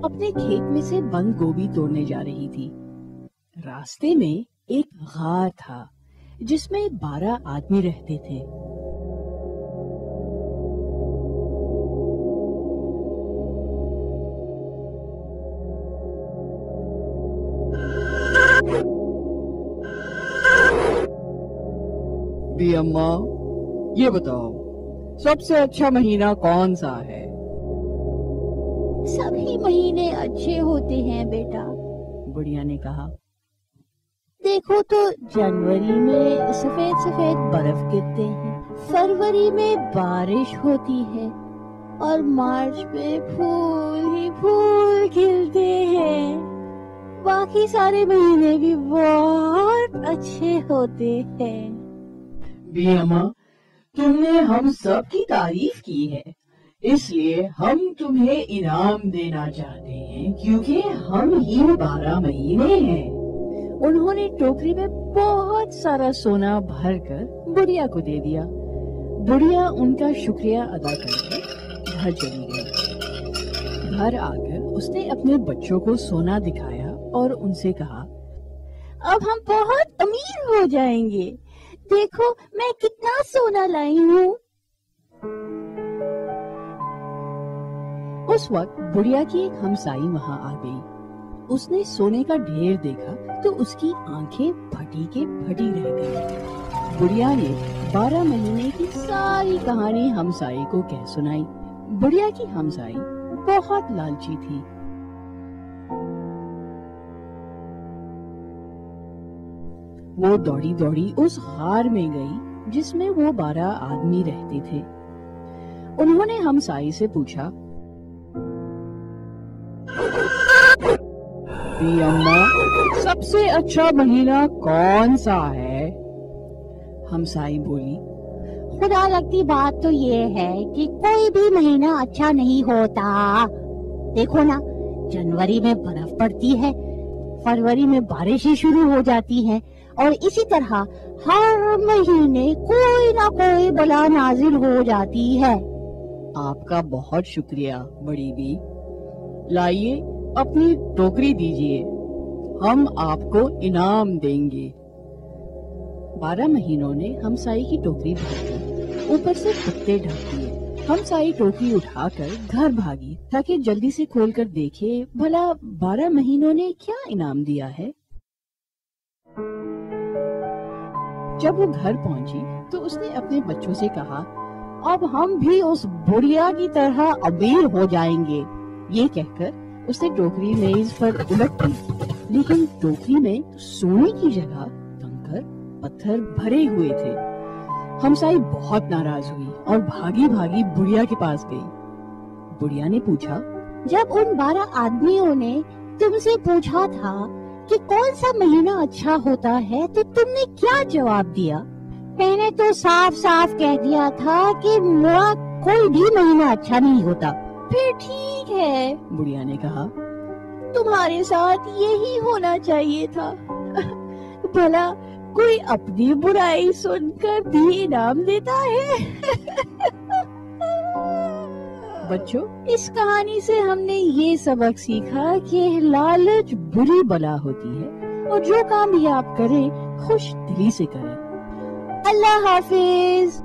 اپنے کھیت میں سے بند گوبھی توڑنے جا رہی تھی۔ راستے میں ایک غار تھا جس میں 12 آدمی رہتے تھے۔ بی اماں، یہ بتاؤ سب سے اچھا مہینہ کون سا ہے؟ سبھی مہینے اچھے ہوتے ہیں بیٹا، بڑھیا نے کہا۔ دیکھو تو جنوری میں سفید سفید برف گرتے ہیں، فروری میں بارش ہوتی ہے، اور مارچ میں پھول ہی پھول کھلتے ہیں۔ باقی سارے مہینے بھی بہت اچھے ہوتے ہیں۔ بی اماں، تم نے ہم سب کی تعریف کی ہے، اس لیے ہم تمہیں انعام دینا چاہتے ہیں کیونکہ ہم ہی 12 مہینے ہیں۔ انہوں نے ٹوکری میں بہت سارا سونا بھر کر بڑھیا کو دے دیا۔ بڑھیا ان کا شکریہ ادا کر کے گھر چلی گئی۔ گھر آ کر اس نے اپنے بچوں کو سونا دکھایا اور ان سے کہا، اب ہم بہت امیر ہو جائیں گے، دیکھو میں کتنا سونا لائی ہوں۔ اس وقت بڑھیا کی ایک ہمسائی وہاں آ گئی۔ اس نے سونے کا ڈھیر دیکھا تو اس کی آنکھیں پھٹی کے پھٹی رہ گئی۔ بڑھیا نے 12 مہینے کی ساری کہانی ہمسائی کو کہہ سنائی۔ بڑھیا کی ہمسائی بہت لالچی تھی۔ وہ دوڑی دوڑی اس غار میں گئی جس میں وہ 12 آدمی رہتے تھے۔ انہوں نے ہمسائی سے پوچھا، بی اماں، سب سے اچھا مہینہ کون سا ہے؟ ہمسائی بولی، خدا لگتی بات تو یہ ہے کہ کوئی بھی مہینہ اچھا نہیں ہوتا۔ دیکھو نا، جنوری میں برف پڑتی ہے، فروری میں بارشیں شروع ہو جاتی ہیں، اور اسی طرح ہر مہینے کوئی نہ کوئی بلا نازل ہو جاتی ہے۔ آپ کا بہت شکریہ بڑی بی، لائیے اپنی ٹوکری دیجیے، ہم آپ کو انعام دیں گے۔ 12 مہینوں نے ہمسائی کی ٹوکری بھر کر اوپر سے پتے ڈھک دیے۔ ہمسائی ٹوکری اٹھا کر گھر بھاگی تاکہ جلدی سے کھول کر دیکھے بھلا 12 مہینوں نے کیا انعام دیا ہے۔ جب وہ گھر پہنچی تو اس نے اپنے بچوں سے کہا، اب ہم بھی اس بڑھیا کی طرح امیر ہو جائیں گے۔ یہ کہہ کر اس نے ٹوکری میز پر الٹ دی، لیکن ٹوکری میں سونے کی جگہ کنکر پتھر بھرے ہوئے تھے۔ ہمسائی بہت ناراض ہوئی اور بھاگی بھاگی بڑھیا کے پاس گئی۔ بڑھیا نے پوچھا، جب ان 12 آدمیوں نے تم سے پوچھا تھا کہ کون سا مہینہ اچھا ہوتا ہے تو تم نے کیا جواب دیا؟ میں نے تو صاف صاف کہہ دیا تھا کہ میرا کوئی بھی مہینہ اچھا نہیں ہوتا۔ پھر ٹھیک ہے، بڑھیا نے کہا، تمہارے ساتھ یہی ہونا چاہیے تھا۔ بھلا کوئی اپنی برائی سن کر بھی انعام دیتا ہے؟ بچوں، اس کہانی سے ہم نے یہ سبق سیکھا کہ لالچ بری بلا ہوتی ہے، اور جو کام بھی آپ کریں خوش دلی سے کریں۔ اللہ حافظ۔